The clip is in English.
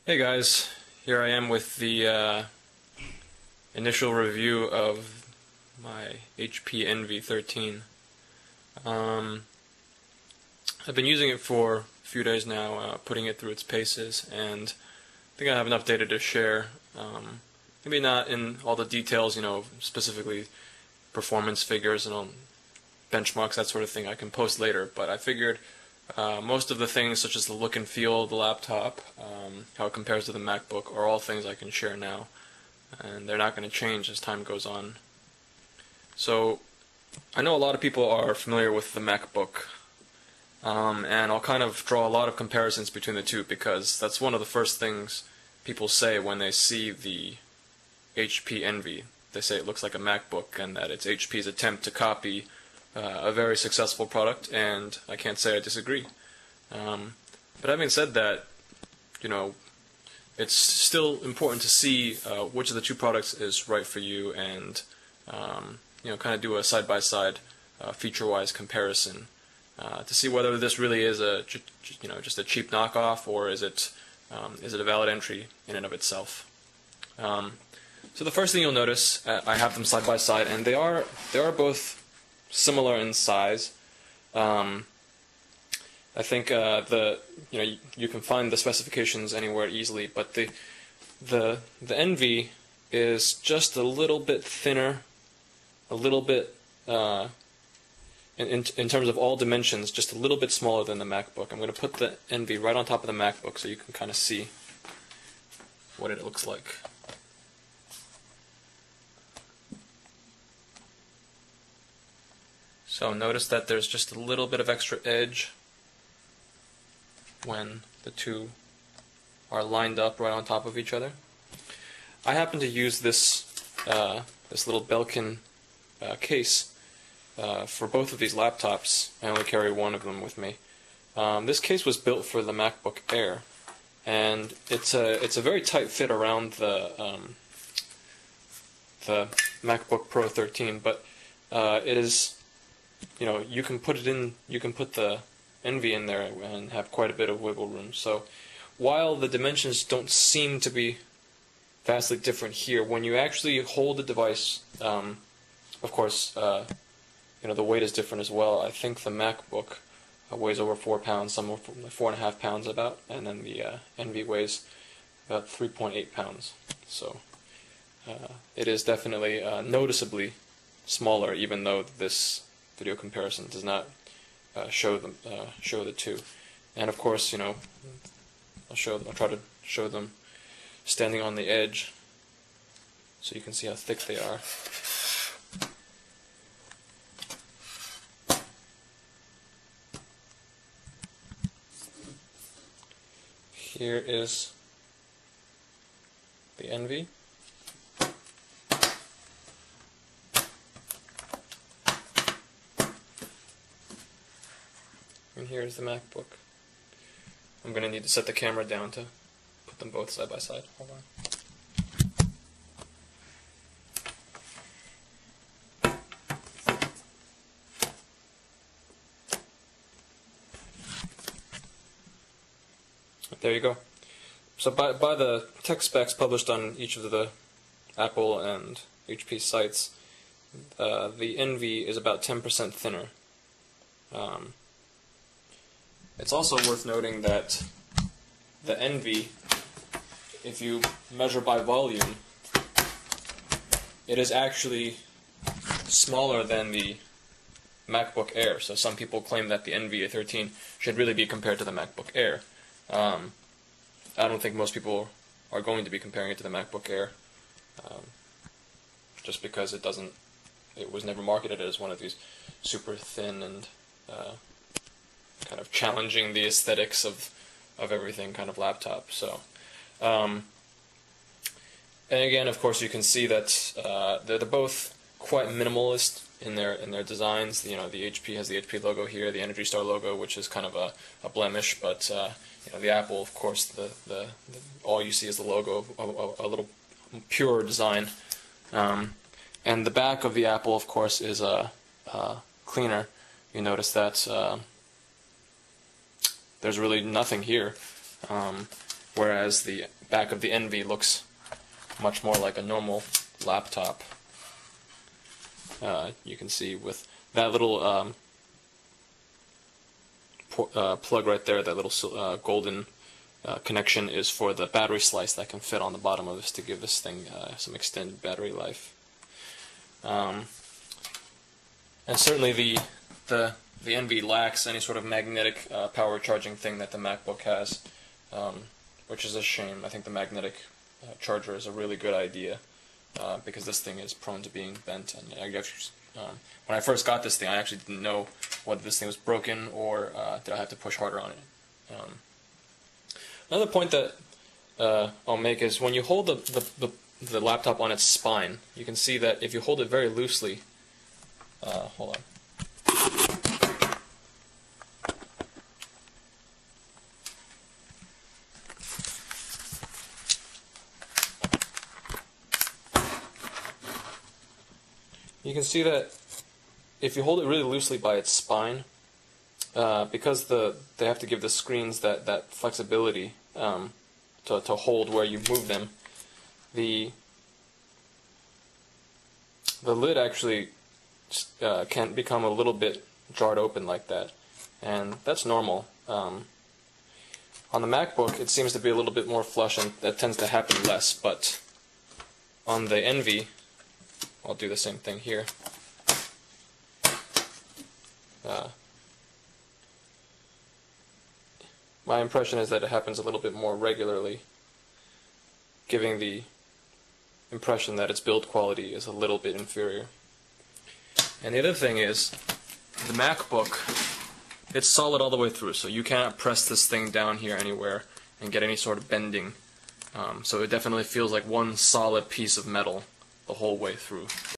Hey guys, here I am with the initial review of my HP Envy 13. I've been using it for a few days now, putting it through its paces, and I think I have enough data to share. Maybe not in all the details, specifically performance figures and benchmarks, that sort of thing I can post later, but I figured most of the things, such as the look and feel of the laptop, how it compares to the MacBook, are all things I can share now, and they're not going to change as time goes on. So, I know a lot of people are familiar with the MacBook, and I'll kind of draw a lot of comparisons between the two because that's one of the first things people say when they see the HP Envy. They say it looks like a MacBook and that it's HP's attempt to copy a very successful product, and I can't say I disagree. But having said that, it's still important to see which of the two products is right for you, and kind of do a side-by-side, feature-wise comparison to see whether this really is just a cheap knockoff, or is it a valid entry in and of itself. So the first thing you'll notice, I have them side by side, and they are both similar in size. I think you can find the specifications anywhere easily, but the Envy is just a little bit thinner, a little bit in terms of all dimensions, just a little bit smaller than the MacBook. I'm going to put the Envy right on top of the MacBook so you can kind of see what it looks like. So notice that there's just a little bit of extra edge when the two are lined up right on top of each other. I happen to use this little Belkin case for both of these laptops. I only carry one of them with me. This case was built for the MacBook Air, and it's a very tight fit around the MacBook Pro 13, but it is. You can put the Envy in there and have quite a bit of wiggle room. So while the dimensions don't seem to be vastly different here, when you actually hold the device, of course, the weight is different as well. I think the MacBook weighs over 4 pounds, some 4.5 pounds about, and then the Envy weighs about 3.8 pounds. So it is definitely noticeably smaller, even though this video comparison does not show the two. And of course, I'll try to show them standing on the edge so you can see how thick they are. Here is the Envy. And here's the MacBook. I'm going to need to set the camera down to put them both side by side. Hold on. There you go. So by the tech specs published on each of the Apple and HP sites, the Envy is about 10% thinner. It's also worth noting that the Envy, if you measure by volume, it is actually smaller than the MacBook Air. So some people claim that the Envy 13 should really be compared to the MacBook Air. I don't think most people are going to be comparing it to the MacBook Air, just because it was never marketed as one of these super thin and kind of challenging the aesthetics of everything kind of laptop. So, and again, of course, you can see that they're both quite minimalist in their designs. The HP has the HP logo here, the Energy Star logo, which is kind of a blemish, but the Apple, of course, the all you see is the logo, a little pure design. And the back of the Apple, of course, is cleaner. You notice that there's really nothing here. whereas the back of the Envy looks much more like a normal laptop. You can see with that little plug right there, that little golden connection is for the battery slice that can fit on the bottom of this to give this thing some extended battery life. And certainly the Envy lacks any sort of magnetic power charging thing that the MacBook has, which is a shame. I think the magnetic charger is a really good idea because this thing is prone to being bent. And I guess when I first got this thing, I actually didn't know whether this thing was broken or did I have to push harder on it. Another point that I'll make is when you hold the laptop on its spine, you can see that if you hold it very loosely, hold on. You can see that if you hold it really loosely by its spine, because they have to give the screens that flexibility to hold where you move them, the lid actually can become a little bit jarred open like that, and that's normal. On the MacBook, it seems to be a little bit more flush, and that tends to happen less, but on the Envy, I'll do the same thing here. My impression is that it happens a little bit more regularly, giving the impression that its build quality is a little bit inferior. And the other thing is, the MacBook, it's solid all the way through, so you cannot press this thing down here anywhere and get any sort of bending. So it definitely feels like one solid piece of metal the whole way through.